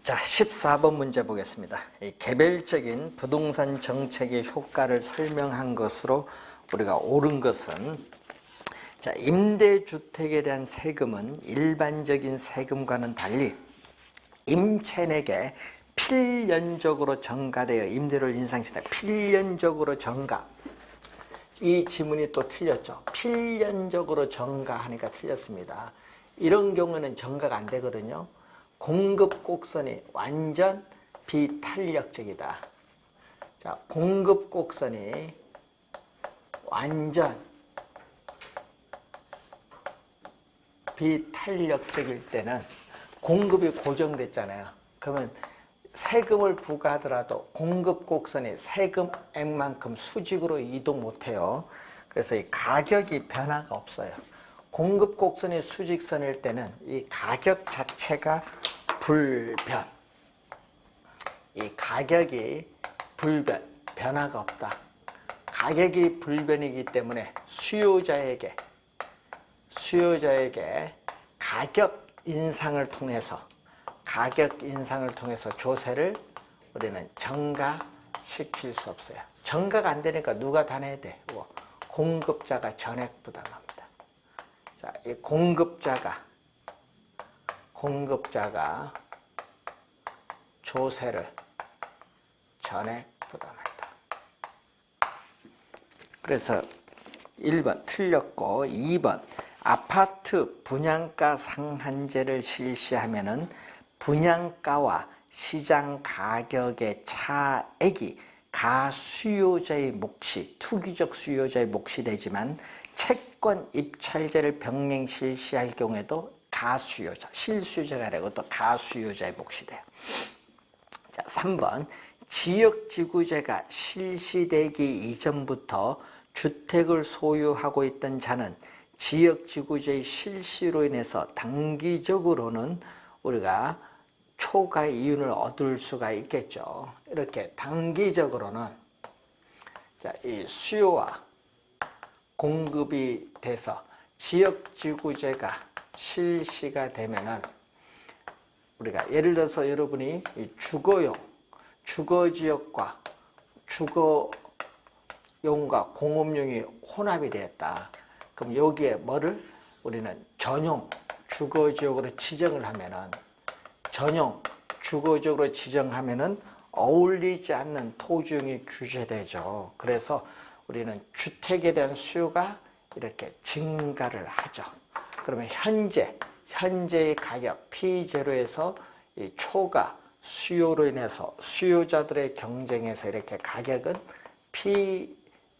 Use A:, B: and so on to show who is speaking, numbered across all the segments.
A: 자, 14번 문제 보겠습니다. 이 개별적인 부동산 정책의 효과를 설명한 것으로 우리가 옳은 것은, 자, 임대주택에 대한 세금은 일반적인 세금과는 달리 임차인에게 필연적으로 전가되어 임대료를 인상시킨다. 필연적으로 전가. 이 지문이 또 틀렸죠. 필연적으로 전가하니까 틀렸습니다. 이런 경우는 전가가 안 되거든요. 공급 곡선이 완전 비탄력적이다. 자, 공급 곡선이 완전 비탄력적일 때는 공급이 고정됐잖아요. 그러면 세금을 부과하더라도 공급 곡선이 세금액만큼 수직으로 이동 못해요. 그래서 이 가격이 변화가 없어요. 공급 곡선이 수직선일 때는 이 가격 자체가 불변. 이 가격이 불변, 변화가 없다. 가격이 불변이기 때문에 수요자에게 가격 인상을 통해서 조세를 우리는 전가시킬 수 없어요. 전가가 안 되니까 누가 다 내야 돼? 공급자가 전액 부담합니다. 자, 이 공급자가 조세를 전액 부담한다. 그래서 1번 틀렸고, 2번 아파트 분양가 상한제를 실시하면은 분양가와 시장 가격의 차액이 가수요자의 몫이, 투기적 수요자의 몫이 되지만 채권 입찰제를 병행 실시할 경우에도 가수요자, 실수요자가 아니고 또 가수요자의 몫이 돼요. 자, 3번 지역지구제가 실시되기 이전부터 주택을 소유하고 있던 자는 지역지구제의 실시로 인해서 단기적으로는 우리가 초과 이윤을 얻을 수가 있겠죠. 이렇게 단기적으로는, 자, 이 수요와 공급이 돼서 지역지구제가 실시가 되면은 우리가 예를 들어서 여러분이 이 주거지역과 주거용과 공업용이 혼합이 되었다. 그럼 여기에 뭐를 우리는 전용 주거지역으로 지정을 하면은, 전용 주거지역으로 지정하면은 어울리지 않는 토지용이 규제되죠. 그래서 우리는 주택에 대한 수요가 이렇게 증가를 하죠. 그러면 현재의 가격 P0에서 이 초과 수요로 인해서 수요자들의 경쟁에서 이렇게 가격은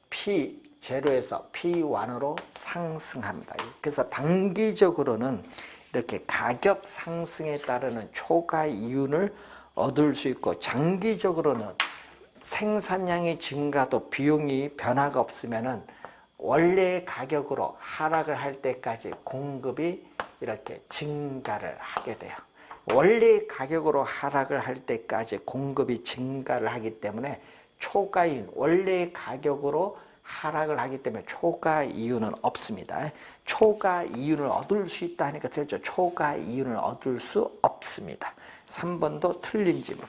A: P0에서 P1으로 상승합니다. 그래서 단기적으로는 이렇게 가격 상승에 따르는 초과 이윤을 얻을 수 있고, 장기적으로는 생산량이 증가도 비용이 변화가 없으면은 원래의 가격으로 하락을 할 때까지 공급이 이렇게 증가를 하게 돼요. 원래의 가격으로 하락을 할 때까지 공급이 증가를 하기 때문에 초과 이윤, 원래의 가격으로 하락을 하기 때문에 초과 이윤은 없습니다. 초과 이윤을 얻을 수 있다 하니까 틀렸죠. 초과 이윤을 얻을 수 없습니다. 3번도 틀린 질문.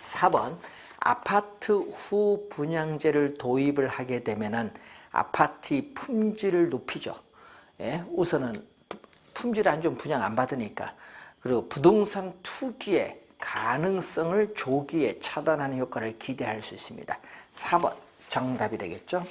A: 4번 아파트 후 분양제를 도입을 하게 되면은 아파트의 품질을 높이죠. 예? 우선은 품질 안 좋으면 분양 안 받으니까. 그리고 부동산 투기의 가능성을 조기에 차단하는 효과를 기대할 수 있습니다. 4번 정답이 되겠죠.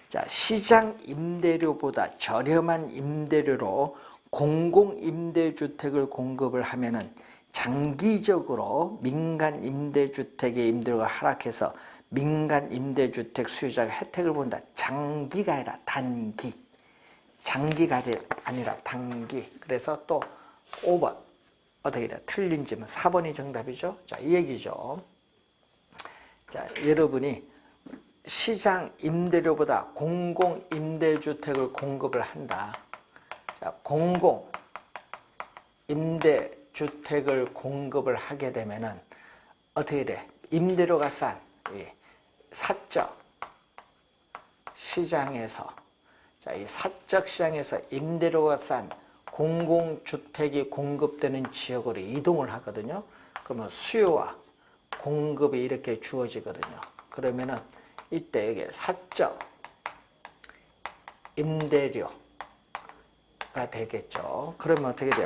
A: 자, 시장 임대료보다 저렴한 임대료로 공공임대주택을 공급을 하면은 장기적으로 민간 임대주택의 임대료가 하락해서 민간 임대주택 수요자가 혜택을 본다. 장기가 아니라 단기. 장기가 아니라 단기. 그래서 또 5번 어떻게 돼요? 틀린 질문. 4번이 정답이죠. 자, 이 얘기죠. 자, 여러분이 시장 임대료보다 공공 임대주택을 공급을 한다. 자, 공공 임대주택을 공급을 하게 되면은 어떻게 돼? 임대료가 싼 사적 시장에서, 자, 이 사적 시장에서 임대료가 싼 공공주택이 공급되는 지역으로 이동을 하거든요. 그러면 수요와 공급이 이렇게 주어지거든요. 그러면은 이때 이게 사적 임대료가 되겠죠. 그러면 어떻게 돼요?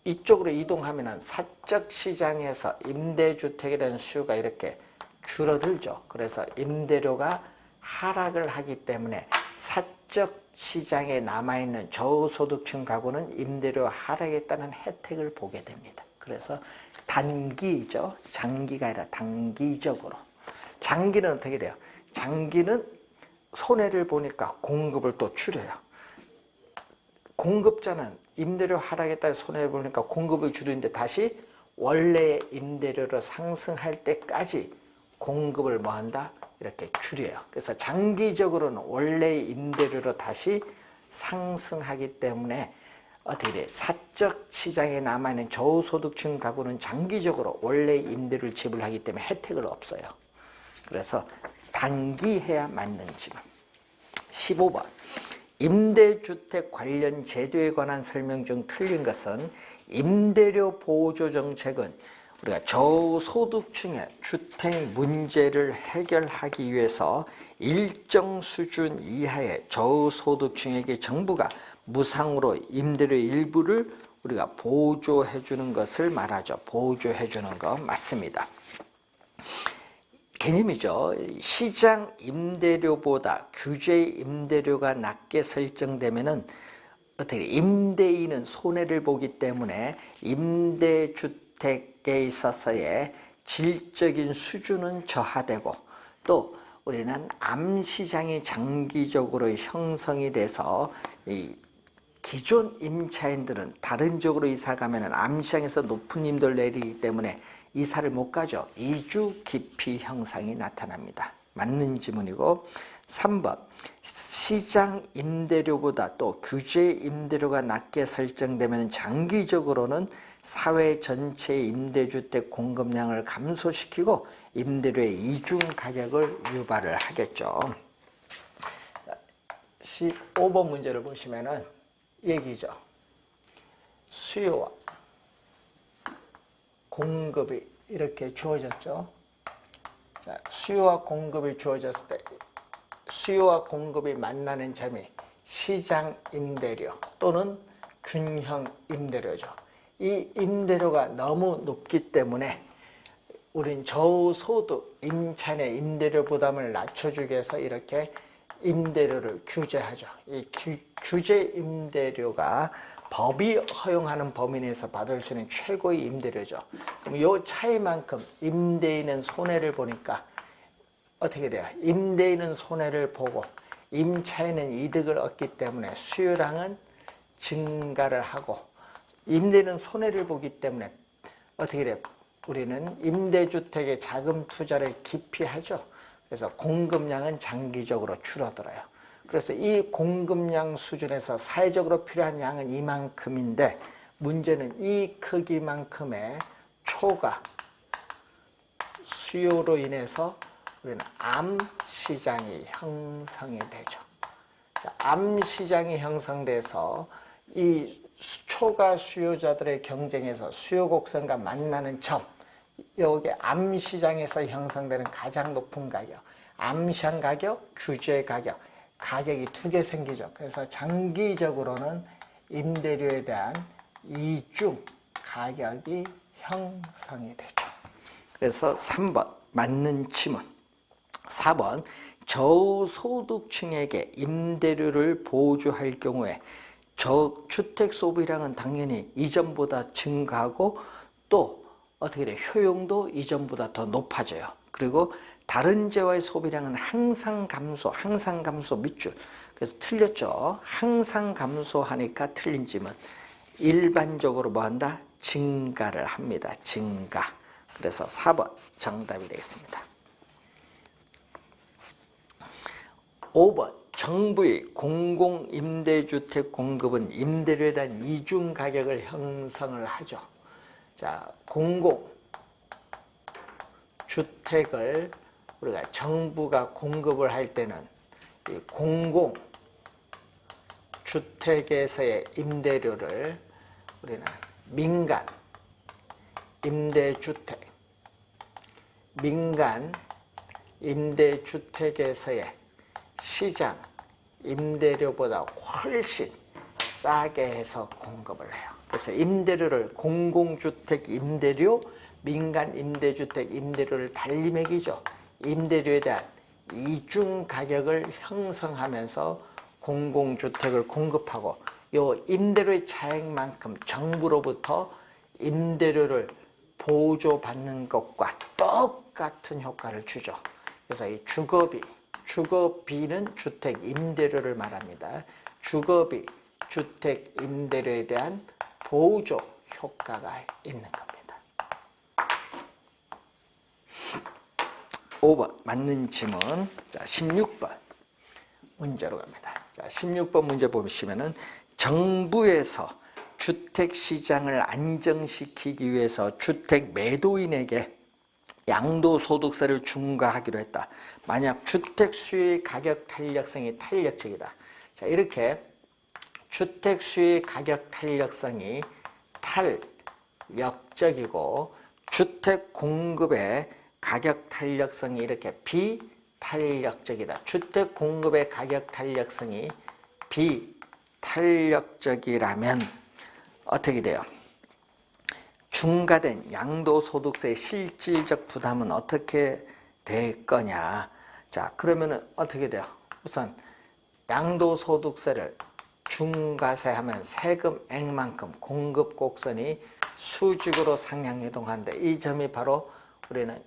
A: 이쪽으로 이동하면은 사적 시장에서 임대주택에 대한 수요가 이렇게 줄어들죠. 그래서 임대료가 하락을 하기 때문에 사적 시장에 남아있는 저소득층 가구는 임대료 하락에 따른 혜택을 보게 됩니다. 그래서 단기죠. 장기가 아니라 단기적으로. 장기는 어떻게 돼요? 장기는 손해를 보니까 공급을 또 줄여요. 공급자는 임대료 하락에 따라 손해를 보니까 공급을 줄이는데 다시 원래의 임대료로 상승할 때까지 공급을 뭐한다? 이렇게 줄여요. 그래서 장기적으로는 원래의 임대료로 다시 상승하기 때문에 어떻게 돼? 사적 시장에 남아있는 저소득층 가구는 장기적으로 원래 임대료를 지불하기 때문에 혜택을 없어요. 그래서 단기해야 맞는 지문. 15번. 임대주택 관련 제도에 관한 설명 중 틀린 것은 임대료 보조 정책은 우리가 저소득층의 주택 문제를 해결하기 위해서 일정 수준 이하의 저소득층에게 정부가 무상으로 임대료 일부를 우리가 보조해 주는 것을 말하죠. 보조해 주는 거 맞습니다. 개념이죠. 시장 임대료보다 규제 임대료가 낮게 설정되면은 어떻게 임대인은 손해를 보기 때문에 임대주택에 있어서의 질적인 수준은 저하되고 또 우리는 암시장이 장기적으로 형성이 돼서 이 기존 임차인들은 다른 쪽으로 이사 가면은 암시장에서 높은 임대를 내리기 때문에 이사를 못 가죠. 이주 기피 형상이 나타납니다. 맞는 지문이고 3번 시장 임대료보다 또 규제 임대료가 낮게 설정되면 장기적으로는 사회 전체의 임대주택 공급량을 감소시키고 임대료의 이중 가격을 유발을 하겠죠. 15번 문제를 보시면은 얘기죠. 수요와 공급이 이렇게 주어졌죠. 자, 수요와 공급이 주어졌을 때 수요와 공급이 만나는 점이 시장 임대료 또는 균형 임대료죠. 이 임대료가 너무 높기 때문에 우린 저소득 임차인의 임대료 부담을 낮춰주기 위해서 이렇게 임대료를 규제하죠. 이 규제 임대료가 법이 허용하는 범위 내에서 받을 수 있는 최고의 임대료죠. 그럼 이 차이만큼 임대인은 손해를 보니까 어떻게 돼요? 임대인은 손해를 보고 임차인은 이득을 얻기 때문에 수요량은 증가를 하고 임대인은 손해를 보기 때문에 어떻게 돼요? 우리는 임대주택의 자금 투자를 기피하죠. 그래서 공급량은 장기적으로 줄어들어요. 그래서 이 공급량 수준에서 사회적으로 필요한 양은 이만큼인데 문제는 이 크기만큼의 초과 수요로 인해서 우리는 암시장이 형성이 되죠. 자, 암시장이 형성돼서 이 초과 수요자들의 경쟁에서 수요 곡선과 만나는 점, 여기 암시장에서 형성되는 가장 높은 가격, 암시장 가격, 규제 가격, 가격이 두 개 생기죠. 그래서 장기적으로는 임대료에 대한 이중 가격이 형성이 되죠. 그래서 3번 맞는 지문. 4번 저소득층에게 임대료를 보조할 경우에 주택 소비량은 당연히 이전보다 증가하고 또 어떻게 돼요? 효용도 이전보다 더 높아져요. 그리고 다른 재와의 소비량은 항상 감소 밑줄. 그래서 틀렸죠. 항상 감소하니까 틀린 지문. 일반적으로 뭐한다? 증가를 합니다. 증가. 그래서 4번 정답이 되겠습니다. 5번 정부의 공공임대주택 공급은 임대료에 대한 이중 가격을 형성을 하죠. 자, 공공주택을 우리가 정부가 공급을 할 때는 이 공공주택에서의 임대료를 우리는 민간 임대주택, 민간 임대주택에서의 시장 임대료보다 훨씬 싸게 해서 공급을 해요. 그래서 임대료를 공공주택 임대료, 민간 임대주택 임대료를 달리 매기죠. 임대료에 대한 이중 가격을 형성하면서 공공주택을 공급하고 이 임대료의 차액만큼 정부로부터 임대료를 보조받는 것과 똑같은 효과를 주죠. 그래서 이 주거비는 주택 임대료를 말합니다. 주거비, 주택 임대료에 대한 보조 효과가 있는 겁니다. 5번 맞는 질문. 자, 16번 문제로 갑니다. 자, 16번 문제 보시면은 정부에서 주택 시장을 안정시키기 위해서 주택 매도인에게 양도소득세를 중과하기로 했다. 만약 주택 수요의 가격 탄력성이 탄력적이다. 자, 이렇게 주택 수요의 가격 탄력성이 탄력적이고 주택 공급의 가격 탄력성이 이렇게 비탄력적이다. 주택 공급의 가격 탄력성이 비탄력적이라면 어떻게 돼요? 중과된 양도소득세의 실질적 부담은 어떻게 될 거냐? 자, 그러면은 어떻게 돼요? 우선 양도소득세를 중과세하면 세금액만큼 공급 곡선이 수직으로 상향이동하는데 이 점이 바로 우리는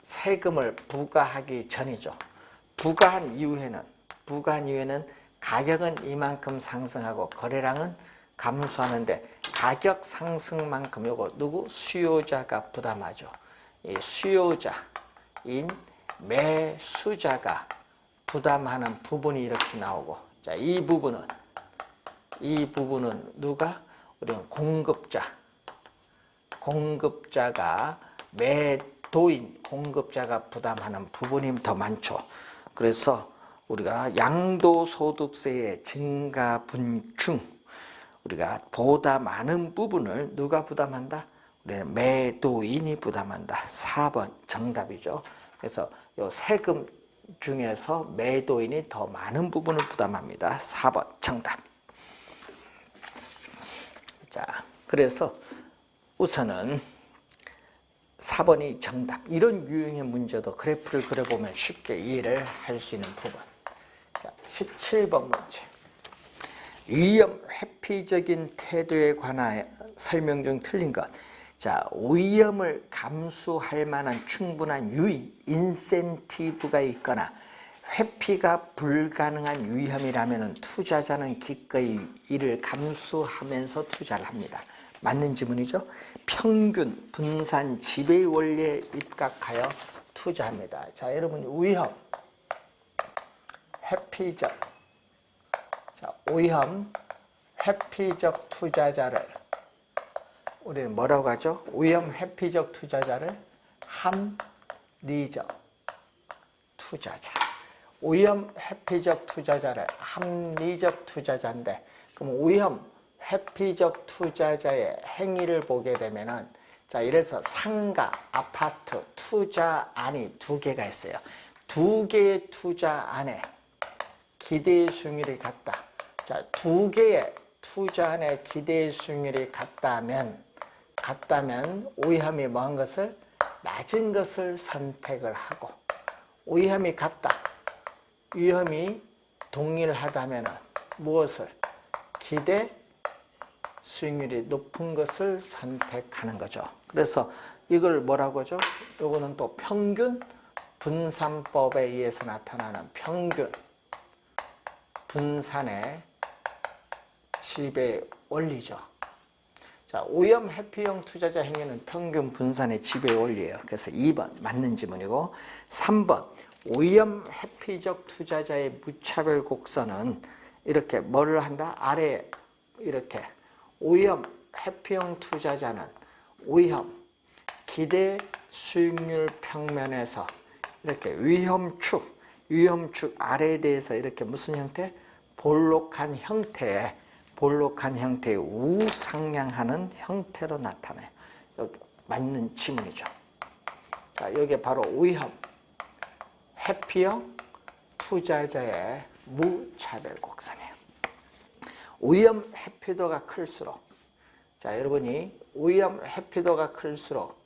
A: 세금을 부과하기 전이죠. 부과한 이후에는 가격은 이만큼 상승하고 거래량은 감소하는데 가격 상승만큼 요거 누구? 수요자가 부담하죠. 이 수요자인 매수자가 부담하는 부분이 이렇게 나오고, 자, 이 부분은 누가? 우리는 공급자가 매도인 공급자가 부담하는 부분이 더 많죠. 그래서 우리가 양도소득세의 증가분 중 우리가 보다 많은 부분을 누가 부담한다? 우리는 매도인이 부담한다. 4번 정답이죠. 그래서 요 세금 중에서 매도인이 더 많은 부분을 부담합니다. 4번 정답. 자, 그래서 우선은 4번이 정답. 이런 유형의 문제도 그래프를 그려보면 쉽게 이해를 할 수 있는 부분. 자, 17번 문제. 위험 회피적인 태도에 관한 설명 중 틀린 것. 자, 위험을 감수할 만한 충분한 유인, 인센티브가 있거나 회피가 불가능한 위험이라면 투자자는 기꺼이 이를 감수하면서 투자를 합니다. 맞는 질문이죠? 평균, 분산, 지배 원리에 입각하여 투자합니다. 자, 여러분 위험, 회피적, 자, 위험, 회피적 투자자를 우리는 뭐라고 하죠? 위험, 회피적 투자자를 합리적 투자자. 위험, 회피적 투자자를 합리적 투자자인데, 그럼 위험, 회피적 투자자의 행위를 보게 되면은, 자, 이래서 상가, 아파트, 투자안이 2개가 있어요. 2개의 투자안에 기대 수익률이 같다. 자, 2개의 투자안에 기대 수익률이 같다면 위험이 뭐한 것을? 낮은 것을 선택을 하고, 위험이 같다. 위험이 동일하다면 무엇을? 기대 수익률이 높은 것을 선택하는 거죠. 그래서 이걸 뭐라고 하죠? 요거는 또 평균 분산법에 의해서 나타나는 평균 분산의 지배 원리죠. 자, 위험 회피형 투자자 행위는 평균 분산의 지배 원리예요. 그래서 2번 맞는 지문이고, 3번 위험 회피적 투자자의 무차별 곡선은 이렇게 뭐를 한다? 아래에 이렇게 위험 회피형 투자자는 위험 기대 수익률 평면에서 이렇게 위험축 아래에 대해서 이렇게 무슨 형태? 볼록한 형태의 우상향하는 형태로 나타나요. 여기 맞는 지문이죠. 자, 이게 바로 위험, 회피형 투자자의 무차별 곡선이에요. 위험 회피도가 클수록, 자, 여러분이 위험 회피도가 클수록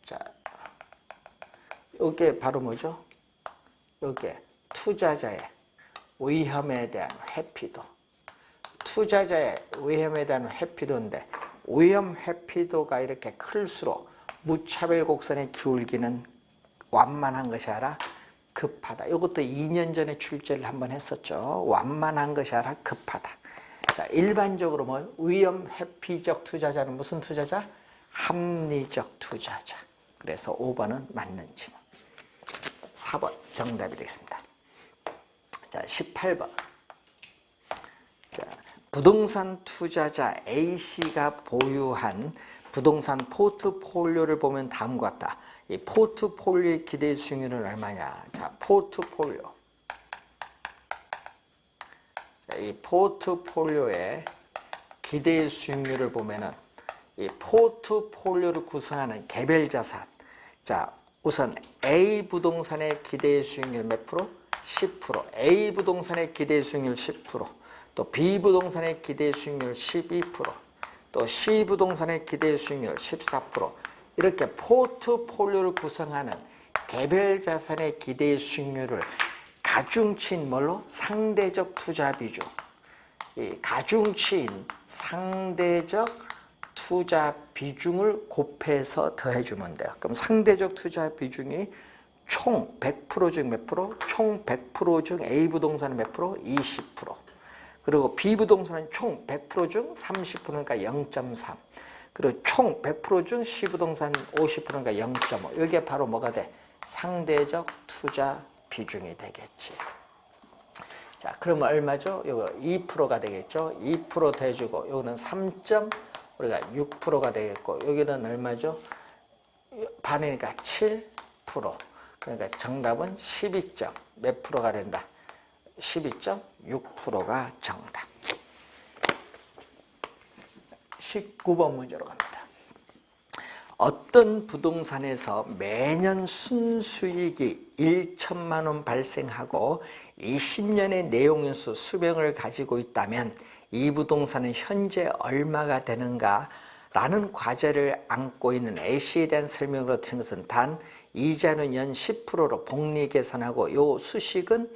A: 자, 이게 바로 뭐죠? 이게 투자자의 위험에 대한 회피도. 투자자의 위험에 대한 회피도인데, 위험 회피도가 이렇게 클수록 무차별 곡선의 기울기는 완만한 것이 아니라 급하다. 이것도 2년 전에 출제를 한번 했었죠. 완만한 것이 아니라 급하다. 자, 일반적으로 뭐 위험 회피적 투자자는 무슨 투자자? 합리적 투자자. 그래서 5번은 맞는 지문. 4번 정답이 되겠습니다. 자, 18번. 자, 부동산 투자자 A씨가 보유한 부동산 포트폴리오를 보면 다음과 같다. 이 포트폴리오의 기대 수익률은 얼마냐? 자, 포트폴리오. 자, 이 포트폴리오의 기대 수익률을 보면은 이 포트폴리오를 구성하는 개별 자산. 자, 우선 A 부동산의 기대 수익률 몇 프로? 10%. A 부동산의 기대 수익률 10%. 또 B 부동산의 기대 수익률 12%. 또 C 부동산의 기대 수익률 14%. 이렇게 포트폴리오를 구성하는 개별 자산의 기대 수익률을 가중치인 뭘로? 상대적 투자 비중. 이 가중치인 상대적 투자 비중을 곱해서 더해주면 돼요. 그럼 상대적 투자 비중이 총 100% 중 몇 프로? 총 100% 중 A 부동산은 몇 프로? 20%. 그리고 B 부동산은 총 100% 중 30%니까 0.3. 그리고 총 100% 중 C 부동산 50%니까 0.5. 이게 바로 뭐가 돼? 상대적 투자 비중이 되겠지. 자, 그러면 얼마죠? 이거 2%가 되겠죠? 2% 더해주고, 이거는 우리가 6%가 되겠고, 여기는 얼마죠? 반이니까 7%. 그러니까 정답은 12점 몇 프로가 된다? 12.6%가 정답. 19번 문제로 갑니다. 어떤 부동산에서 매년 순수익이 1천만 원 발생하고 20년의 내용인수 수명을 가지고 있다면 이 부동산은 현재 얼마가 되는가? 라는 과제를 안고 있는 A씨에 대한 설명으로 드린 것은 단 이자는 연 10%로 복리 계산하고 요 수식은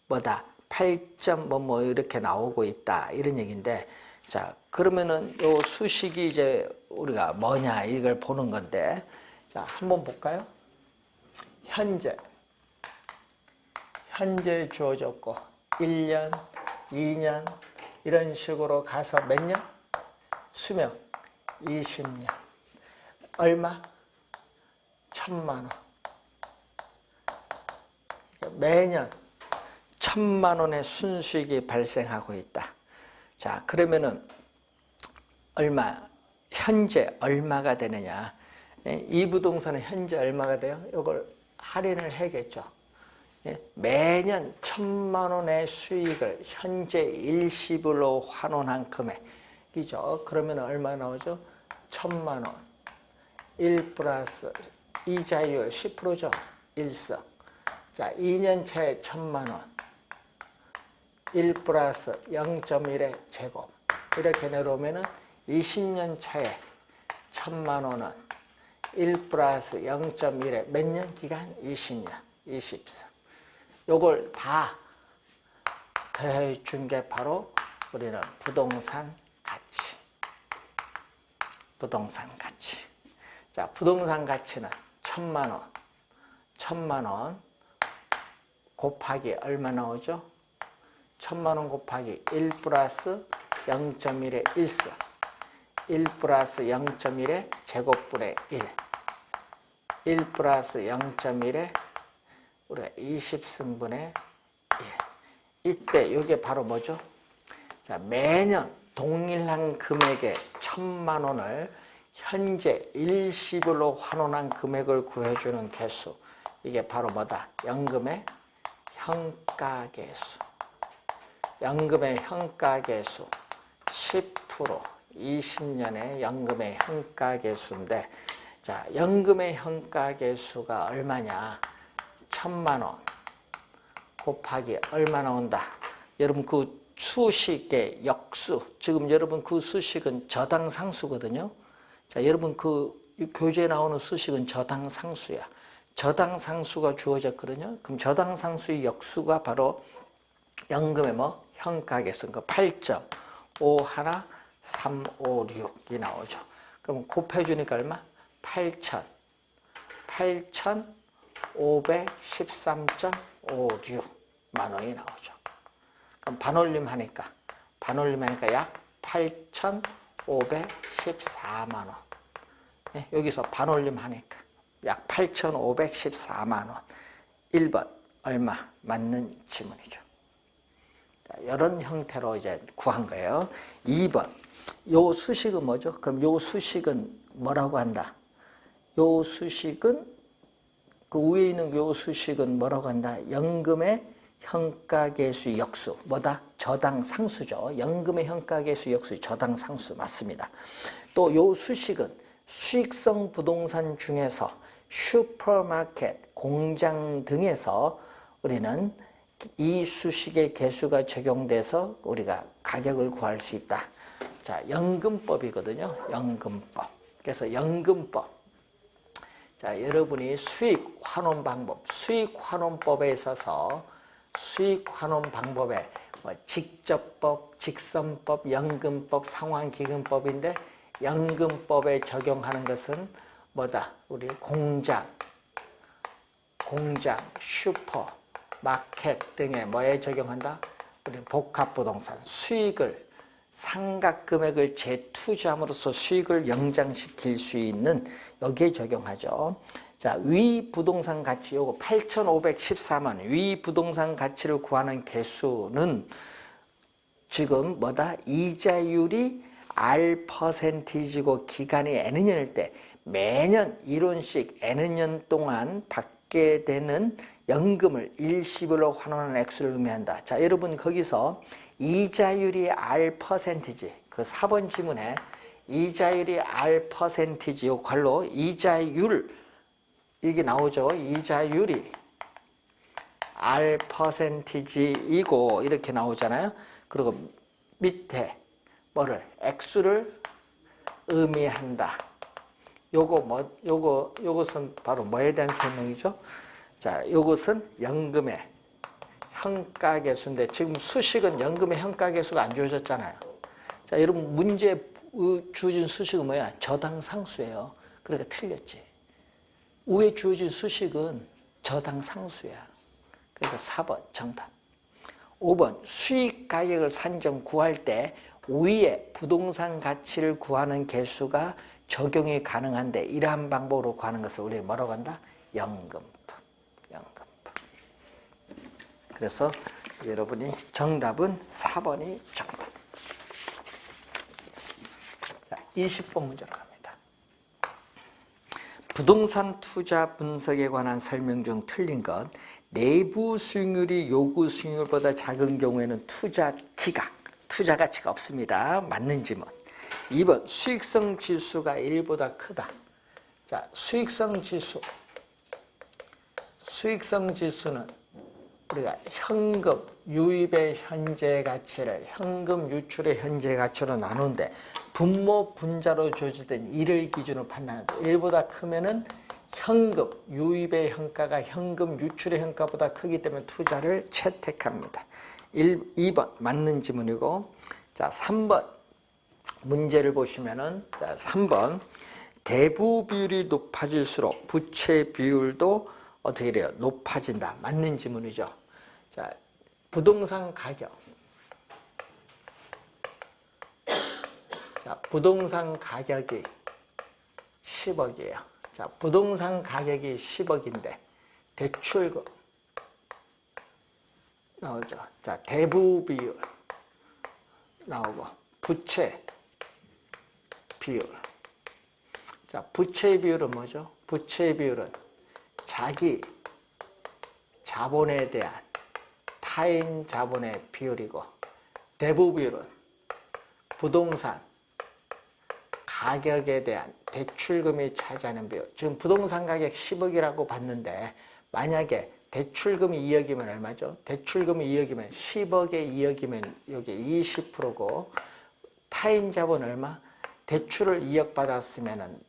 A: 뭐다? 8점 뭐 이렇게 나오고 있다. 이런 얘기인데, 자, 그러면은 요 수식이 이제 우리가 뭐냐 이걸 보는 건데, 자, 한번 볼까요? 현재 주어졌고 1년, 2년 이런 식으로 가서 몇 년? 수명 20년. 얼마? 1,000만 원. 매년 1,000만 원의 순수익이 발생하고 있다. 자, 그러면은 얼마? 현재 얼마가 되느냐? 이 부동산은 현재 얼마가 돼요? 이걸 할인을 해야겠죠. 매년 1,000만 원의 수익을 현재 일시불로 환원한 금액이죠. 그러면 얼마 나오죠? 1,000만 원. 1 플러스 이자율 10%죠. 1석. 자, 2년 차에 1,000만 원. 1 플러스 0.1의 제곱. 이렇게 내려오면은 20년 차에 1,000만 원은 1 플러스 0.1의 몇 년 기간? 20년. 24. 요걸 다 더해 준 게 바로 우리는 부동산 가치. 부동산 가치. 자, 부동산 가치는 1,000만 원. 1,000만 원 곱하기 얼마 나오죠? 1,000만 원 곱하기 1 플러스 0.1의 1석. 1 플러스 0.1의 제곱분의 1. 1 플러스 0.1의 우리가 20승분의 1. 이때 이게 바로 뭐죠? 자, 매년 동일한 금액의 1,000만 원을 현재 일시불로 환원한 금액을 구해주는 개수. 이게 바로 뭐다? 연금의 현가계수. 연금의 현가계수 10%, 20년의 연금의 현가계수인데, 자, 연금의 현가계수가 얼마냐? 1000만 원 곱하기 얼마 나온다? 여러분 그 수식의 역수, 지금 여러분 그 수식은 저당상수거든요. 자, 여러분 그 교재에 나오는 수식은 저당상수야. 저당상수가 주어졌거든요. 그럼 저당상수의 역수가 바로 연금의 뭐? 현가계수. 그 8.51356이 나오죠. 그럼 곱해주니까 얼마? 8,513.56만 원이 나오죠. 그럼 반올림 하니까 약 8,514만 원. 네, 여기서 반올림 하니까 약 8,514만 원. 1번 얼마 맞는 지문이죠. 자, 이런 형태로 이제 구한 거예요. 2번 요 수식은 뭐죠? 그럼 요 수식은 뭐라고 한다? 요 수식은 그 위에 있는 요 수식은 뭐라고 한다? 연금의 현가계수 역수. 뭐다? 저당상수죠. 연금의 현가계수 역수 저당상수 맞습니다. 또 요 수식은 수익성 부동산 중에서 슈퍼마켓, 공장 등에서 우리는 이 수식의 계수가 적용돼서 우리가 가격을 구할 수 있다. 자, 연금법이거든요. 연금법. 그래서 연금법. 자, 여러분이 수익 환원 방법, 수익 환원법에 있어서 수익 환원 방법에 뭐 직접법, 직선법, 연금법, 상환기금법인데 연금법에 적용하는 것은 뭐다? 우리 공장, 슈퍼, 마켓 등에 뭐에 적용한다? 우리 복합부동산, 수익을 상각 금액을 재투자함으로써 수익을 영장시킬 수 있는 여기에 적용하죠. 자, 위 부동산 가치 요거 8,514만 원. 위 부동산 가치를 구하는 개수는 지금 뭐다? 이자율이 R%고 기간이 N년일 때 매년 1원씩 N년 동안 받게 되는 연금을 일시불로 환원하는 액수를 의미한다. 자, 여러분 거기서 이자율이 R%지. 그 4번 지문에 이자율이 R%지. 요 관로 이자율 이게 나오죠. 이자율이 R%이고 이렇게 나오잖아요. 그리고 밑에 뭐를 액수를 의미한다. 요것은 바로 뭐에 대한 설명이죠? 자, 요것은 연금의 현가계수인데 지금 수식은 연금의 현가계수가 안 주어졌잖아요. 자, 여러분 문제 주어진 수식은 뭐야? 저당상수예요. 그러니까 틀렸지. 위에 주어진 수식은 저당상수야. 그래서 4번 정답. 5번 수익가격을 산정 구할 때 위에 부동산 가치를 구하는 개수가 적용이 가능한데 이러한 방법으로 구하는 것을 우리 뭐라고 한다? 연금법. 그래서 여러분이 정답은 4번이 정답. 자, 20번 문제로 갑니다. 부동산 투자 분석에 관한 설명 중 틀린 것. 내부 수익률이 요구 수익률보다 작은 경우에는 투자 가치가 없습니다. 맞는 지문. 2번 수익성 지수가 1보다 크다. 자, 수익성 지수는 우리가 현금 유입의 현재 가치를 현금 유출의 현재 가치로 나누는데 분모 분자로 주어진 1을 기준으로 판단한다. 1보다 크면은 현금 유입의 현가가 현금 유출의 현가보다 크기 때문에 투자를 채택합니다. 2번 맞는 지문이고, 자 3번 문제를 보시면은 자 3번 대부 비율이 높아질수록 부채 비율도 어떻게 돼요? 높아진다. 맞는 지문이죠. 자, 부동산 가격. 자, 부동산 가격이 10억이에요. 자, 부동산 가격이 10억인데 대출금 나오죠. 자, 대부 비율 나오고 부채 비율. 자, 부채 비율은 뭐죠? 부채 비율은 자기 자본에 대한 타인 자본의 비율이고 대부 비율은 부동산 가격에 대한 대출금이 차지하는 비율. 지금 부동산 가격 10억이라고 봤는데 만약에 대출금이 2억이면 얼마죠? 대출금이 2억이면 10억에 2억이면 여기 20%고 타인 자본 얼마? 대출을 2억 받았으면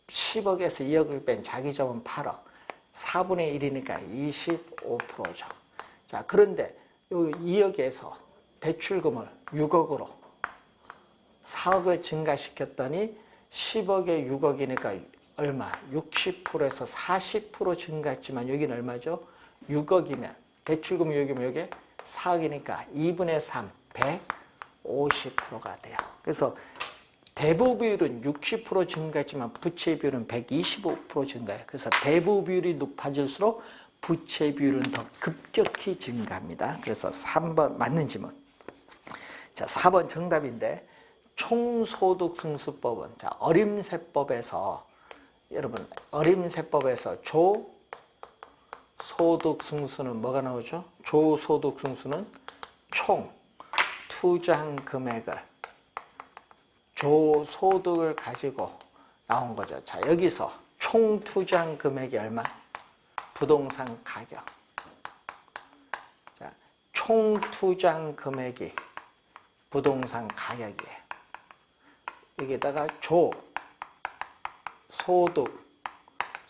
A: 10억에서 2억을 뺀 자기 자본 8억. 4분의 1이니까 25%죠. 자, 그런데 이 2억에서 대출금을 6억으로 4억을 증가시켰더니 10억에 6억이니까 얼마? 60%에서 40% 증가했지만 여기는 얼마죠? 6억이면 대출금 6억이면 여기 4억이니까 2분의 3, 150%가 돼요. 그래서 대부 비율은 60% 증가했지만 부채 비율은 125% 증가해요. 그래서 대부 비율이 높아질수록 부채 비율은 더 급격히 증가합니다. 그래서 3번 맞는 질문. 자, 4번 정답인데 총소득승수법은 자, 어림세법에서 여러분 어림세법에서 조소득승수는 뭐가 나오죠? 조소득승수는 총 투자한 금액을 조소득을 가지고 나온 거죠. 자, 여기서 총 투자한 금액이 얼마? 부동산 가격. 자, 총 투자한 금액이 부동산 가격이에요. 여기다가 조소득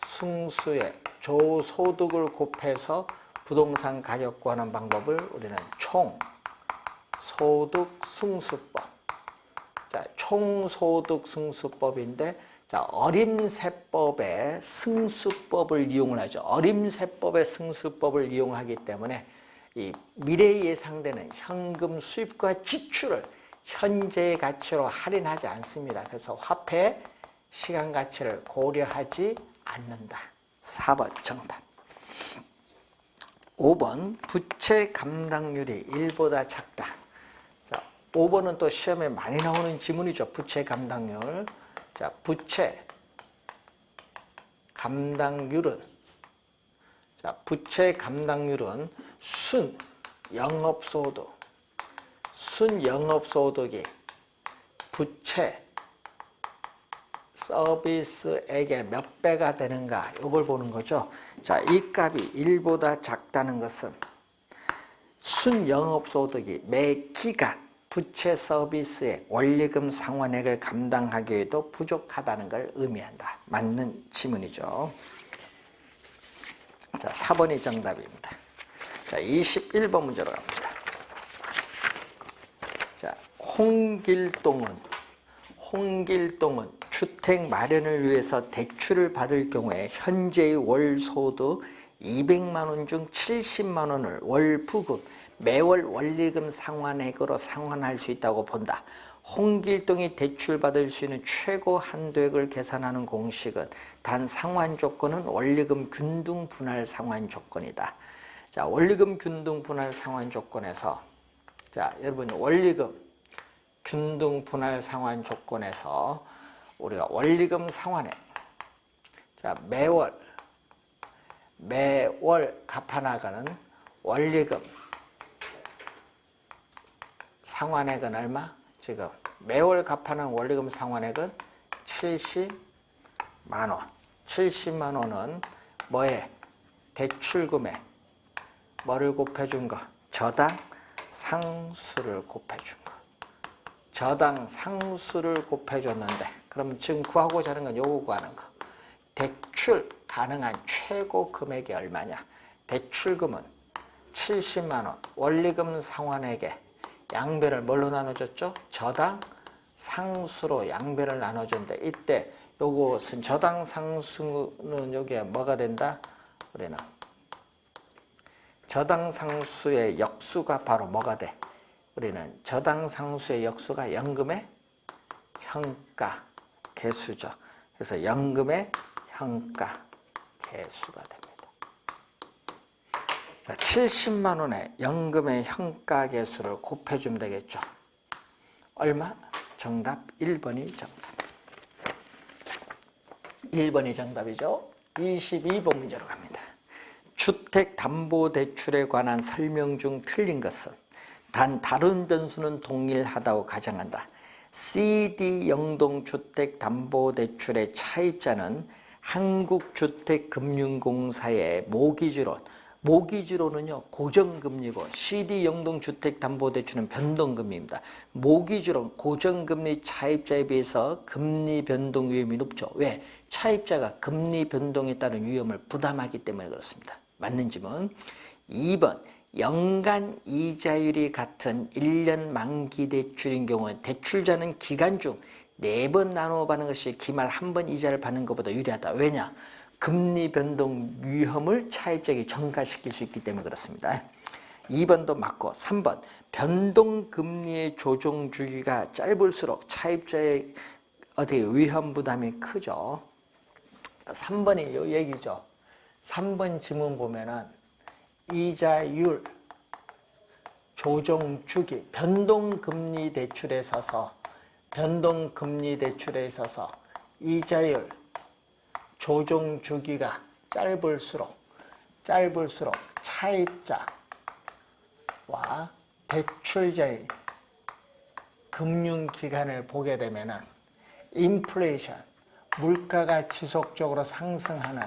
A: 승수에 조소득을 곱해서 부동산 가격 구하는 방법을 우리는 총소득승수법. 자, 총소득승수법인데 자, 어림세법의 승수법을 이용을 하죠. 어림세법의 승수법을 이용하기 때문에 이 미래에 예상되는 현금 수입과 지출을 현재의 가치로 할인하지 않습니다. 그래서 화폐 시간 가치를 고려하지 않는다. 4번 정답. 5번 부채 감당률이 1보다 작다. 자, 5번은 또 시험에 많이 나오는 지문이죠. 부채 감당률. 자, 부채 감당률은 자, 부채 감당률은 순 영업소득이 부채 서비스액의 몇 배가 되는가 이걸 보는 거죠. 자, 이 값이 1보다 작다는 것은 순영업소득이 매 기간 부채 서비스액 원리금 상환액을 감당하기에도 부족하다는 걸 의미한다. 맞는 지문이죠. 자, 4번이 정답입니다. 자, 21번 문제로 갑니다. 자, 홍길동은 주택 마련을 위해서 대출을 받을 경우에 현재의 월 소득 200만 원 중 70만 원을 월 부급 매월 원리금 상환액으로 상환할 수 있다고 본다. 홍길동이 대출받을 수 있는 최고 한도액을 계산하는 공식은 단 상환 조건은 원리금 균등 분할 상환 조건이다. 자, 원리금 균등 분할 상환 조건에서 자, 여러분 원리금 균등 분할 상환 조건에서 우리가 원리금 상환액 자, 매월 갚아나가는 원리금 상환액은 얼마? 지금 매월 갚아나가는 원리금 상환액은 70만 원. 70만 원은 뭐에? 대출금에 뭐를 곱해준 거? 저당 상수를 곱해준 거. 저당 상수를 곱해줬는데 그럼 지금 구하고자 하는 건 요거 구하는 거. 대출 가능한 최고 금액이 얼마냐? 대출금은 70만 원. 원리금 상환액에 양배를 뭘로 나눠줬죠? 저당 상수로 양배를 나눠줬는데 이때 요것은 저당 상수는 여기에 뭐가 된다? 우리는 저당 상수의 역수가 바로 뭐가 돼? 우리는 저당 상수의 역수가 연금의 현가 계수죠. 그래서 연금의 현가 계수가 됩니다. 자, 70만 원의 연금의 현가 계수를 곱해주면 되겠죠. 얼마? 정답 1번이 정답. 1번이 정답이죠. 22번 문제로 갑니다. 주택담보대출에 관한 설명 중 틀린 것은 단 다른 변수는 동일하다고 가정한다. CD 영동주택담보대출의 차입자는 한국주택금융공사의 모기지로는요 고정금리고 CD 영동주택담보대출은 변동금리입니다. 모기지론 고정금리 차입자에 비해서 금리 변동 위험이 높죠. 왜? 차입자가 금리 변동에 따른 위험을 부담하기 때문에 그렇습니다. 맞는 질문. 2번 연간 이자율이 같은 1년 만기 대출인 경우에 대출자는 기간 중 4번 나누어 받는 것이 기말 1번 이자를 받는 것보다 유리하다. 왜냐? 금리 변동 위험을 차입자에게 전가시킬 수 있기 때문에 그렇습니다. 2번도 맞고 3번 변동금리의 조정 주기가 짧을수록 차입자의 위험 부담이 크죠. 3번이 이 얘기죠. 3번 지문 보면은 이자율 조정 주기 변동금리 대출에 있어서 이자율 조정 주기가 짧을수록 차입자와 대출자의 금융기관을 보게 되면은 인플레이션, 물가가 지속적으로 상승하는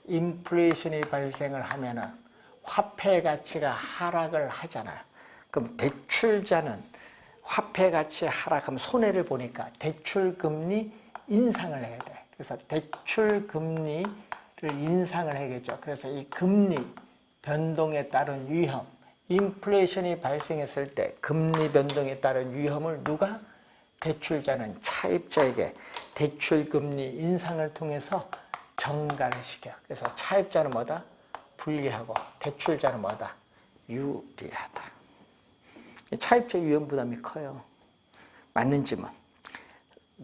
A: 인플레이션이 발생을 하면은 화폐 가치가 하락을 하잖아요. 그럼 대출자는 화폐 가치 하락하면 손해를 보니까 대출 금리 인상을 해야 돼. 그래서 대출 금리를 인상을 해야겠죠. 그래서 이 금리 변동에 따른 위험, 인플레이션이 발생했을 때 금리 변동에 따른 위험을 누가? 대출자는 차입자에게 대출 금리 인상을 통해서 전가를 시켜. 그래서 차입자는 뭐다? 불리하고 대출자는 뭐다? 유리하다. 차입자 위험 부담이 커요. 맞는 질문.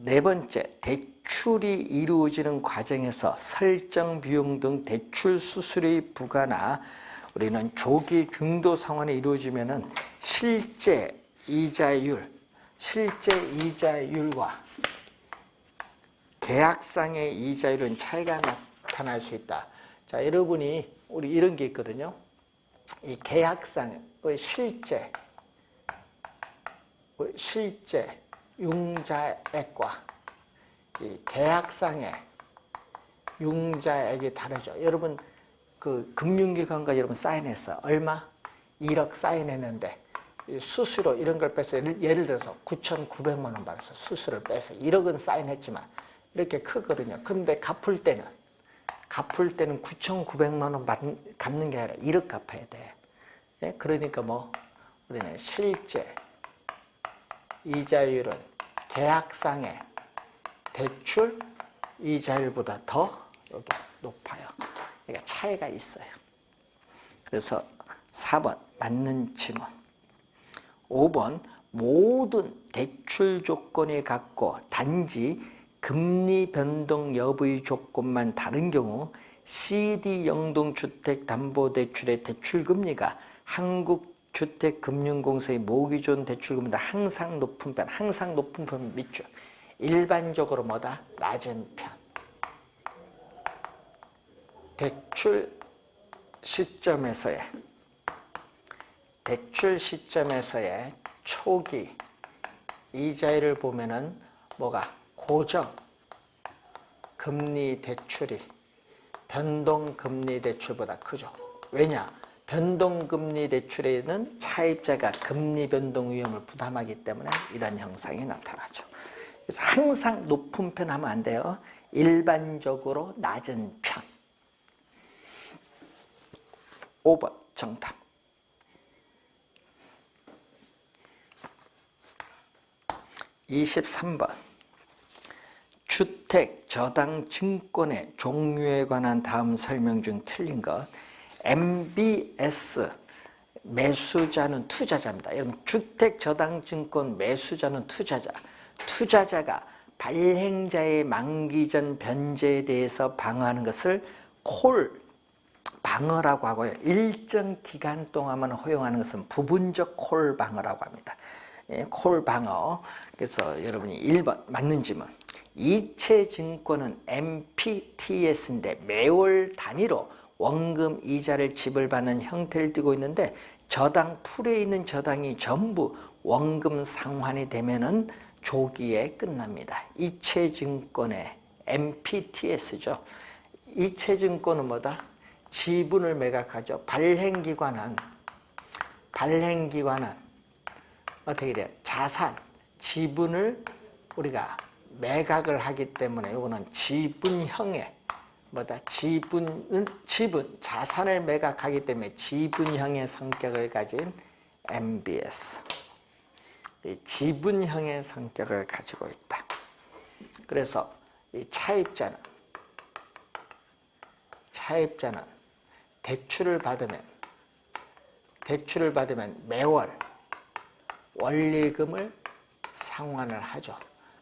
A: 4번째, 대출이 이루어지는 과정에서 설정 비용 등 대출 수수료의 부과나 우리는 조기 중도 상환이 이루어지면은 실제 이자율과 계약상의 이자율은 차이가 나타날 수 있다. 자, 여러분이 우리 이런 게 있거든요. 이 계약상의 실제 융자액과 이 계약상의 융자액이 다르죠. 여러분 그 금융기관과 여러분 사인했어요. 얼마? 1억 사인했는데 수수료 이런 걸 빼서 예를 들어서 9,900만 원 받아서 수수료를 빼서 1억은 사인했지만 이렇게 크거든요. 근데 갚을 때는 9,900만 원 갚는 게 아니라 1억 갚아야 돼. 예? 그러니까 뭐 우리는 실제 이자율은 계약상의 대출 이자율보다 더 여기 높아요. 그러니까 차이가 있어요. 그래서 4번 맞는 질문. 5번 모든 대출 조건이 같고 단지 금리 변동 여부의 조건만 다른 경우 CD 영동주택담보대출의 대출금리가 한국주택금융공사의 모기존 대출금리보다 항상 높은 편 밑줄. 일반적으로 뭐다? 낮은 편. 대출 시점에서의 초기 이자율을 보면은 뭐가? 고정 금리 대출이 변동 금리 대출보다 크죠. 왜냐? 변동 금리 대출에는 차입자가 금리 변동 위험을 부담하기 때문에 이런 형상이 나타나죠. 그래서 항상 높은 편 하면 안 돼요. 일반적으로 낮은 편. 5번 정답. 23번 주택 저당 증권의 종류에 관한 다음 설명 중 틀린 것. MBS 매수자는 투자자입니다. 여러분 주택 저당 증권 매수자는 투자자. 투자자가 발행자의 만기 전 변제에 대해서 방어하는 것을 콜 방어라고 하고요. 일정 기간 동안만 허용하는 것은 부분적 콜 방어라고 합니다. 예, 콜 방어. 그래서 여러분이 1번 맞는 질문. 이체증권은 MPTS인데 매월 단위로 원금 이자를 지불받는 형태를 띠고 있는데 저당 풀에 있는 저당이 전부 원금 상환이 되면은 조기에 끝납니다. 이체증권의 MPTS죠. 이체증권은 뭐다? 지분을 매각하죠. 발행기관은 어떻게 돼요? 자산, 지분을 우리가 매각을 하기 때문에 이거는 지분형의 뭐다? 지분, 자산을 매각하기 때문에 지분형의 성격을 가진 MBS. 이 지분형의 성격을 가지고 있다. 그래서 이 차입자는 대출을 받으면 매월 원리금을 상환을 하죠.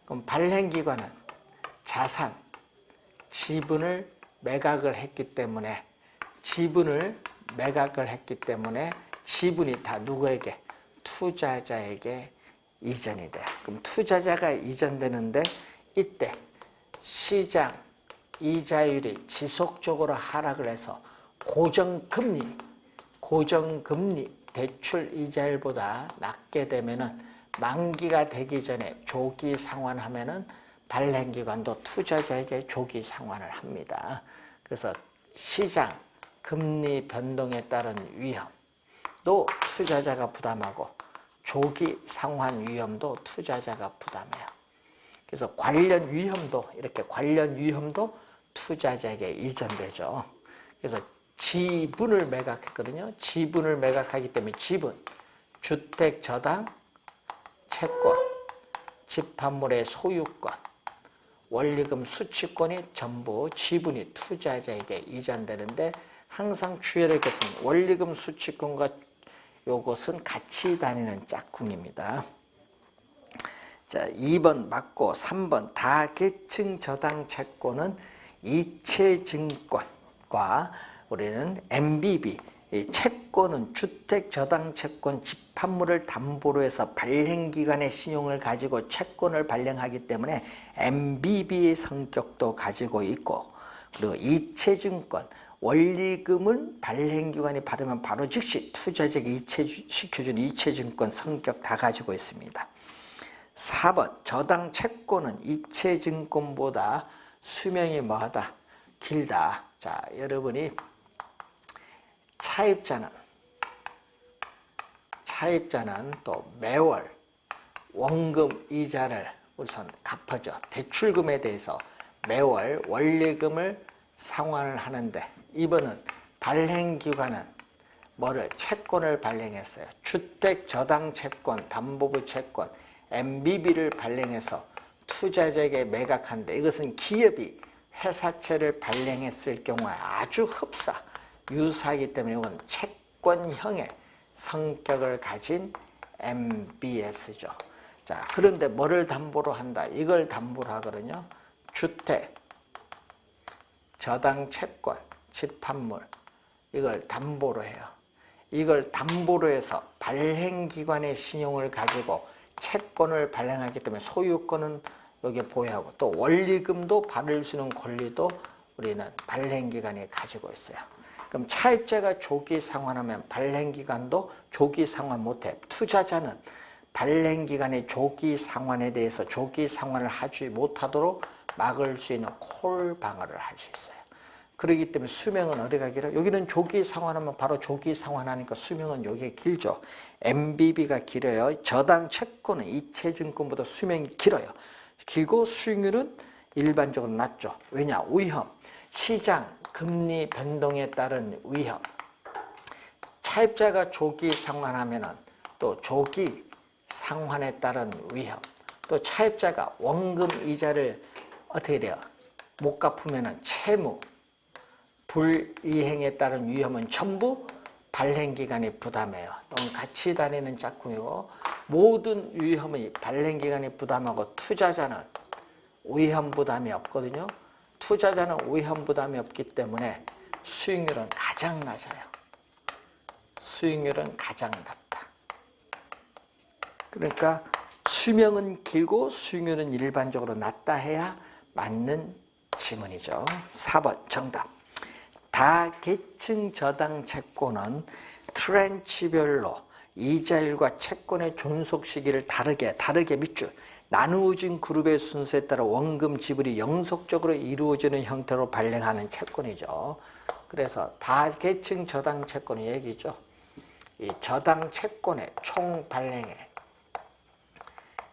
A: 그럼 발행기관은 자산, 지분을 매각을 했기 때문에 지분이 다 누구에게? 투자자에게 이전이 돼요. 그럼 투자자가 이전되는데 이때 시장 이자율이 지속적으로 하락을 해서 고정금리 대출 이자율보다 낮게 되면은 만기가 되기 전에 조기 상환하면은 발행기관도 투자자에게 조기 상환을 합니다. 그래서 시장 금리 변동에 따른 위험도 투자자가 부담하고 조기 상환 위험도 투자자가 부담해요. 그래서 관련 위험도 투자자에게 이전되죠. 그래서 지분을 매각했거든요. 지분을 매각하기 때문에 주택 저당, 채권, 집합물의 소유권, 원리금 수취권이 전부 지분이 투자자에게 이전되는데 항상 주의할 것은 원리금 수취권과 요것은 같이 다니는 짝꿍입니다. 자, 2번 맞고 3번 다계층 저당 채권은 이체증권과 우리는 MBB, 채권은 주택저당채권 집합물을 담보로 해서 발행기관의 신용을 가지고 채권을 발행하기 때문에 MBB의 성격도 가지고 있고, 그리고 이체증권, 원리금은 발행기관이 받으면 바로 즉시 투자자에게 이체시켜주는 이체증권 성격 다 가지고 있습니다. 4번 저당채권은 이체증권보다 수명이 뭐하다? 길다. 자, 여러분이 차입자는 또 매월 원금 이자를 우선 갚아줘. 대출금에 대해서 매월 원리금을 상환을 하는데, 이번은 발행기관은 채권을 발행했어요. 주택저당채권, 담보부채권, MBB를 발행해서 투자자에게 매각하는데, 이것은 기업이 회사채를 발행했을 경우에 아주 유사하기 때문에 이건 채권형의 성격을 가진 MBS죠. 자, 그런데 뭐를 담보로 한다? 이걸 담보로 하거든요. 주택, 저당 채권, 집합물, 이걸 담보로 해요. 이걸 담보로 해서 발행기관의 신용을 가지고 채권을 발행하기 때문에 소유권은 여기에 보유하고, 또 원리금도 받을 수 있는 권리도 우리는 발행기관이 가지고 있어요. 그럼 차입자가 조기 상환하면 발행기관도 조기 상환 못해. 투자자는 발행기관의 조기 상환에 대해서 조기 상환을 하지 못하도록 막을 수 있는 콜 방어를 할 수 있어요. 그렇기 때문에 수명은 어디가 길어요? 여기는 조기 상환하면 바로 조기 상환하니까 수명은 여기에 길죠. MBB가 길어요. 저당 채권은 이체증권보다 수명이 길어요. 길고 수익률은 일반적으로 낮죠. 왜냐? 위험. 시장 금리 변동에 따른 위험. 차입자가 조기 상환하면은 또 조기 상환에 따른 위험. 또 차입자가 원금 이자를 어떻게 돼요? 못 갚으면은 채무, 불이행에 따른 위험은 전부 발행기관이 부담해요. 이건 같이 다니는 짝꿍이고, 모든 위험이 발행기관이 부담하고 투자자는 위험 부담이 없거든요. 투자자는 위험 부담이 없기 때문에 수익률은 가장 낮아요. 수익률은 가장 낮다. 그러니까 수명은 길고 수익률은 일반적으로 낮다 해야 맞는 지문이죠. 4번 정답. 다계층 저당 채권은 트렌치별로 이자율과 채권의 존속 시기를 다르게 밑줄 나누어진 그룹의 순서에 따라 원금 지불이 영속적으로 이루어지는 형태로 발행하는 채권이죠. 그래서 다계층 저당 채권의 얘기죠. 이 저당 채권의 총 발행액,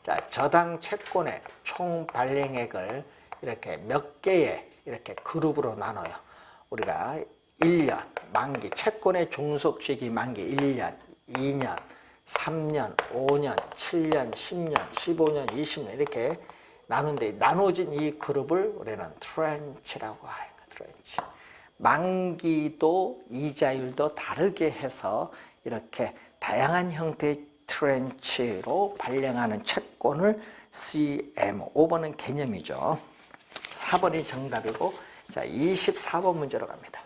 A: 자, 저당 채권의 총 발행액을 이렇게 몇 개의 이렇게 그룹으로 나눠요. 우리가 1년 만기, 채권의 종속 시기 만기 1년, 2년, 3년, 5년, 7년, 10년, 15년, 20년 이렇게 나누는데 나눠진 이 그룹을 우리는 트렌치라고 해요. 트렌치. 만기도 이자율도 다르게 해서 이렇게 다양한 형태의 트렌치로 발행하는 채권을 CMO. 5번은 개념이죠. 4번이 정답이고, 자, 24번 문제로 갑니다.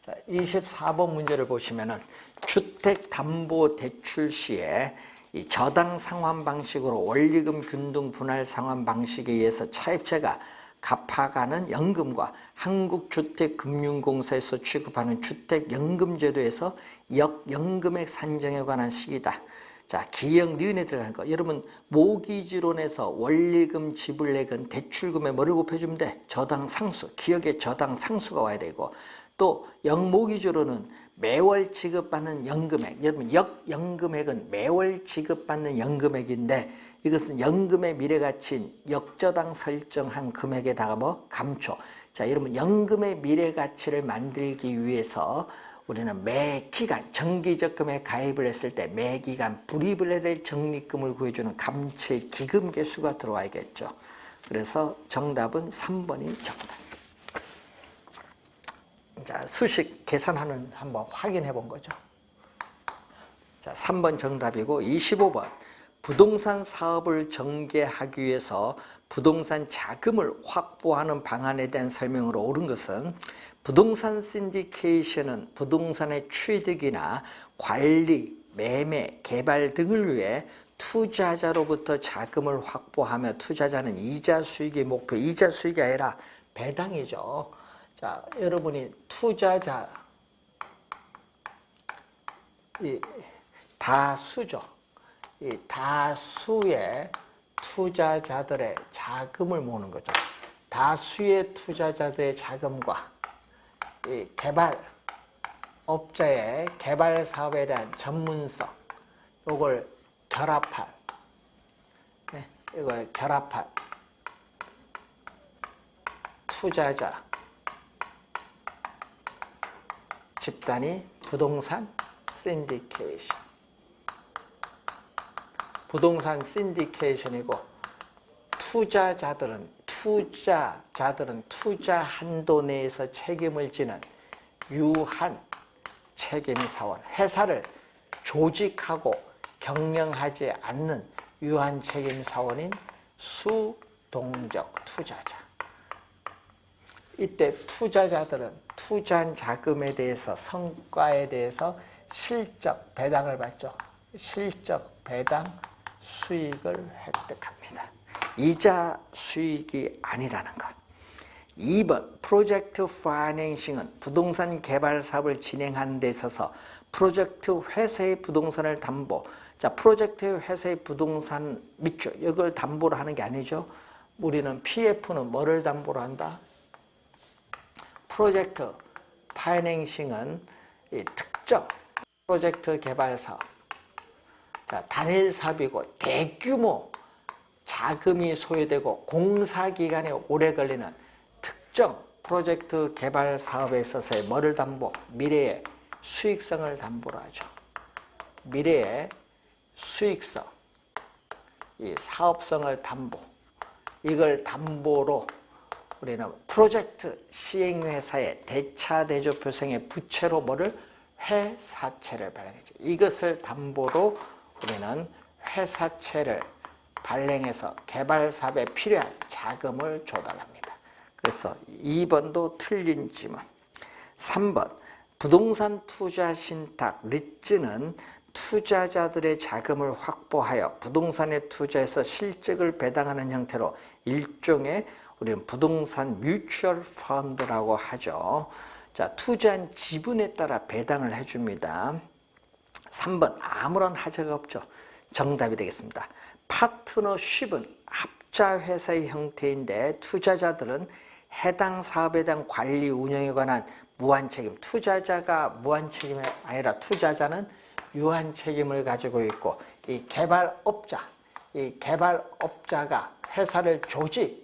A: 자, 24번 문제를 보시면은 주택담보대출 시에 이 저당 상환 방식으로 원리금 균등 분할 상환 방식에 의해서 차입자가 갚아가는 연금과 한국주택금융공사에서 취급하는 주택연금제도에서 역연금액 산정에 관한 시기다. 자, 기역 니은에 들어가는 거. 여러분 모기지론에서 원리금 지불액은 대출금에 뭐를 곱해주면 돼? 저당 상수. 기역에 저당 상수가 와야 되고, 또 역모기지론은 매월 지급받는 연금액. 여러분 역연금액은 매월 지급받는 연금액인데 이것은 연금의 미래가치인 역저당 설정한 금액에다가 뭐 감초. 자, 여러분 연금의 미래가치를 만들기 위해서 우리는 매 기간 정기적금에 가입을 했을 때 매 기간 불입을 해야 될 적립금을 구해주는 감채 기금 개수가 들어와야겠죠. 그래서 정답은 3번이 정답. 자, 수식 계산하는 한번 확인해 본 거죠. 자, 3번 정답이고 25번 부동산 사업을 전개하기 위해서 부동산 자금을 확보하는 방안에 대한 설명으로 옳은 것은 부동산 신디케이션은 부동산의 취득이나 관리, 매매, 개발 등을 위해 투자자로부터 자금을 확보하며 투자자는 이자 수익의 목표, 이자 수익이 아니라 배당이죠. 자, 여러분이 투자자, 이 다수죠. 이 다수의 투자자들의 자금을 모으는 거죠. 다수의 투자자들의 자금과 이 개발업자의 개발 사업에 대한 전문성, 이걸 결합할, 이걸 결합할 투자자 집단이 부동산 신디케이션. 부동산 신디케이션이고 투자자들은 투자 한도 내에서 책임을 지는 유한 책임사원, 회사를 조직하고 경영하지 않는 유한 책임사원인 수동적 투자자. 이때 투자자들은 투자한 자금에 대해서 성과에 대해서 실적 배당을 받죠. 실적 배당 수익을 획득합니다. 이자 수익이 아니라는 것. 2번 프로젝트 파이낸싱은 부동산 개발 사업을 진행하는 데 있어서 프로젝트 회사의 부동산을 담보. 자, 프로젝트 회사의 부동산 밑줄 이걸 담보로 하는 게 아니죠. 우리는 PF는 뭐를 담보로 한다? 프로젝트 파이낸싱은 이 특정 프로젝트 개발 사업, 자, 단일 사업이고 대규모 자금이 소요되고 공사 기간이 오래 걸리는 특정 프로젝트 개발 사업에 있어서의 뭐를 담보? 미래의 수익성을 담보로 하죠. 미래의 수익성, 이 사업성을 담보. 이걸 담보로 우리는 프로젝트 시행회사의 대차대조표성의 부채로 뭐를? 회사채를 발행하죠. 이것을 담보로 우리는 회사채를 발행해서 개발 사업에 필요한 자금을 조달합니다. 그래서 2번도 틀린 지문. 3번 부동산 투자 신탁 리츠는 투자자들의 자금을 확보하여 부동산에 투자해서 실적을 배당하는 형태로 일종의 우리는 부동산 뮤추얼 펀드라고 하죠. 자, 투자한 지분에 따라 배당을 해줍니다. 3번 아무런 하자가 없죠. 정답이 되겠습니다. 파트너십은 합자회사의 형태인데 투자자들은 해당 사업에 대한 관리 운영에 관한 무한책임, 투자자가 무한책임이 아니라 투자자는 유한책임을 가지고 있고 이 개발업자가 회사를 조직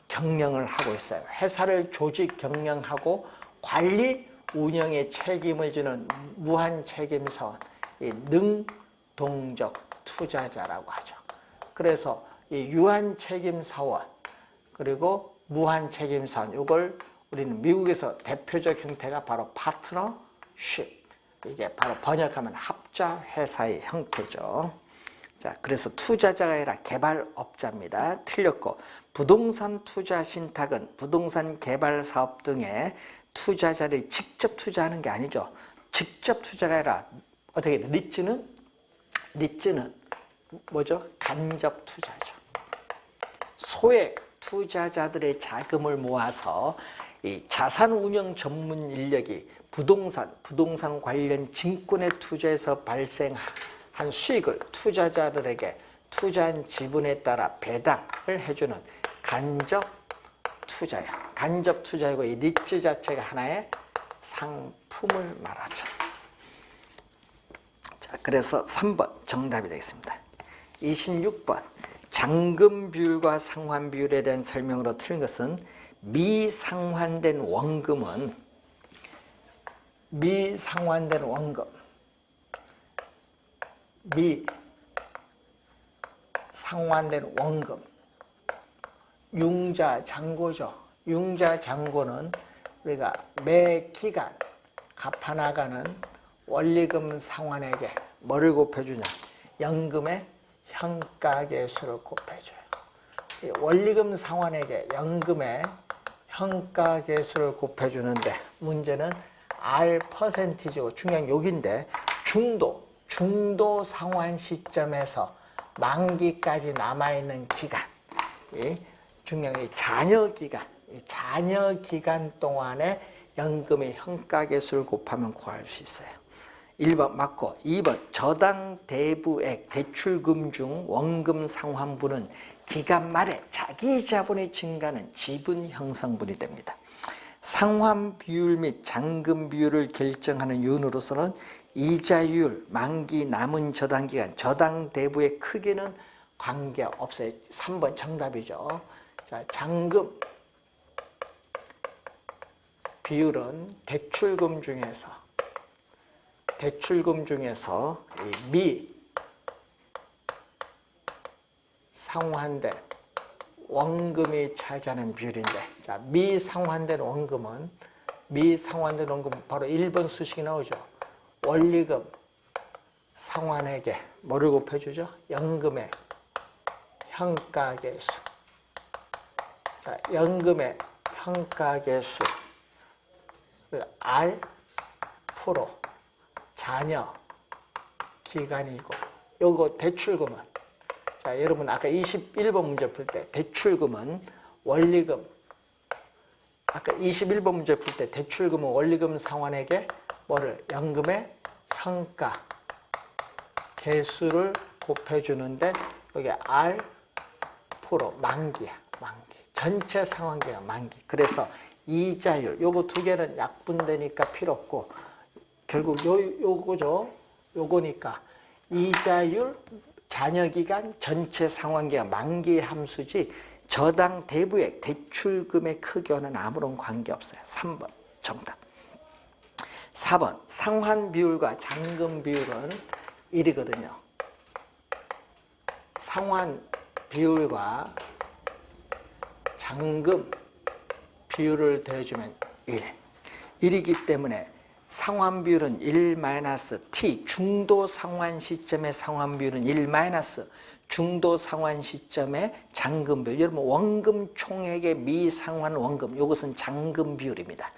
A: 경영을 하고 있어요. 회사를 조직 경영하고 관리 운영에 책임을 지는 무한책임사원, 이 능동적 투자자라고 하죠. 그래서 이 유한책임사원 그리고 무한책임사원, 이걸 우리는 미국에서 대표적 형태가 바로 파트너십, 이게 바로 번역하면 합자회사의 형태죠. 자, 그래서 투자자가 아니라 개발업자입니다. 틀렸고, 부동산 투자 신탁은 부동산 개발 사업 등에 투자자들이 직접 투자하는 게 아니죠. 직접 투자가 아니라 어떻게 리츠는 뭐죠? 간접 투자죠. 소액 투자자들의 자금을 모아서 이 자산 운영 전문 인력이 부동산 관련 증권에 투자해서 발생한 수익을 투자자들에게 투자한 지분에 따라 배당을 해주는 간접 투자요. 간접 투자이고 이 리츠 자체가 하나의 상품을 말하죠. 자, 그래서 3번 정답이 되겠습니다. 26번 잔금 비율과 상환 비율에 대한 설명으로 틀린 것은 미상환된 원금은 융자잔고죠. 융자잔고는 우리가 매 기간 갚아나가는 원리금 상환액에 뭐를 곱해주냐? 연금의 현가계수를 곱해줘요. 원리금 상환액에 연금의 현가계수를 곱해주는데 문제는 R%고 중요한 여기인데 중도 상환 시점에서 만기까지 남아있는 기간, 중요한 이 잔여 기간 동안에 연금의 현가계수를 곱하면 구할 수 있어요. 1번 맞고 2번 저당 대부액 대출금 중 원금 상환분은 기간 말에 자기 자본이 증가하는 지분 형성분이 됩니다. 상환 비율 및 잔금 비율을 결정하는 요인으로서는 이자율, 만기 남은 저당기간, 저당 대부의 크기는 관계없어요. 3번 정답이죠. 자, 잔금 비율은 대출금 중에서 미 상환된 원금이 차지하는 비율인데, 자, 미상환된 원금은 바로 1번 수식이 나오죠. 원리금 상환액에 뭐를 곱해주죠? 연금의 현가계수. 자, 연금의 현가계수 R 프로 잔여 기간이고, 요거 대출금은, 자, 여러분 아까 21번 문제 풀 때 대출금은 원리금, 아까 21번 문제 풀 때 대출금은 원리금 상환액에 뭐를 연금의 현가 개수를 곱해주는데 여기 R 프로 만기야, 만기. 전체 상환기간 만기. 그래서 이자율, 요거 두 개는 약분되니까 필요 없고 결국 요거죠. 요거니까 이자율, 잔여기간, 전체 상환기간, 만기 함수지 저당 대부액, 대출금의 크기와는 아무런 관계없어요. 3번 정답. 4번 상환 비율과 잔금 비율은 1이거든요. 상환 비율과 잔금 비율을 더해주면 1이기 때문에 상환 비율은 1-t, 중도 상환 시점의 상환 비율은 1- 중도 상환 시점의 잔금 비율. 여러분 원금 총액의 미상환 원금, 이것은 잔금 비율입니다.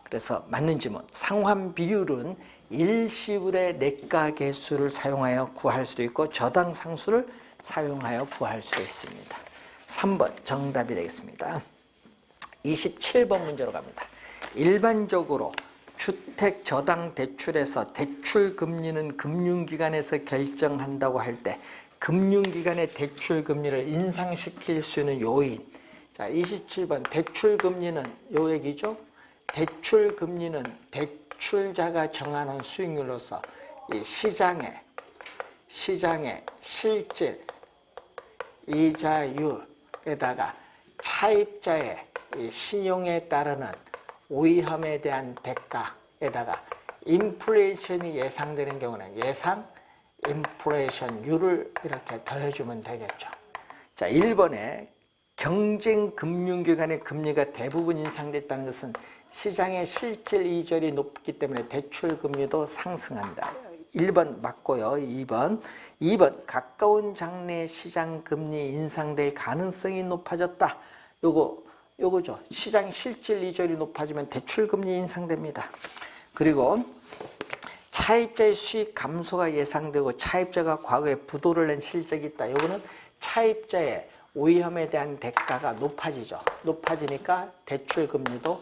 A: 그래서 맞는 질문, 상환 비율은 일시불의 내가 개수를 사용하여 구할 수도 있고 저당 상수를 사용하여 구할 수도 있습니다. 3번 정답이 되겠습니다. 27번 문제로 갑니다. 일반적으로 주택 저당 대출에서 대출 금리는 금융기관에서 결정한다고 할 때 금융기관의 대출 금리를 인상시킬 수 있는 요인. 자, 27번 대출 금리는 요 얘기죠. 대출 금리는 대출자가 정하는 수익률로서 이 시장의 실질 이자율에다가 차입자의 이 신용에 따르는 위험에 대한 대가에다가 인플레이션이 예상되는 경우는 예상 인플레이션율을 이렇게 더해주면 되겠죠. 자, 1번에 경쟁 금융기관의 금리가 대부분 인상됐다는 것은 시장의 실질 이자율이 높기 때문에 대출 금리도 상승한다. 1번 맞고요. 2번 가까운 장래에 시장 금리 인상될 가능성이 높아졌다. 요거죠. 시장 실질 이자율이 높아지면 대출 금리 인상됩니다. 그리고 차입자의 수익 감소가 예상되고 차입자가 과거에 부도를 낸 실적이 있다. 요거는 차입자의 위험에 대한 대가가 높아지죠. 높아지니까 대출 금리도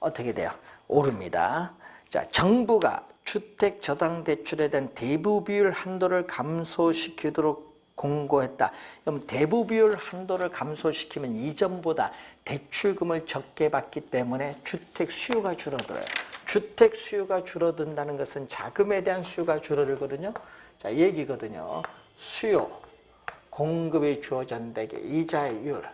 A: 어떻게 돼요? 오릅니다. 자, 정부가 주택 저당 대출에 대한 대부 비율 한도를 감소시키도록 공고했다. 그럼 대부 비율 한도를 감소시키면 이전보다 대출금을 적게 받기 때문에 주택 수요가 줄어들어요. 주택 수요가 줄어든다는 것은 자금에 대한 수요가 줄어들거든요. 자, 이 얘기거든요. 수요, 공급이 주어진다게 이자율.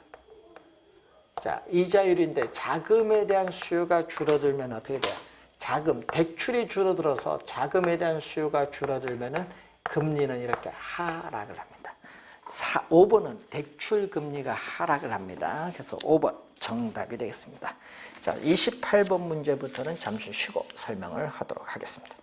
A: 자, 이자율인데 자금에 대한 수요가 줄어들면 어떻게 돼요? 자금, 대출이 줄어들어서 자금에 대한 수요가 줄어들면은 금리는 이렇게 하락을 합니다. 5번은 대출 금리가 하락을 합니다. 그래서 5번 정답이 되겠습니다. 자, 28번 문제부터는 잠시 쉬고 설명을 하도록 하겠습니다.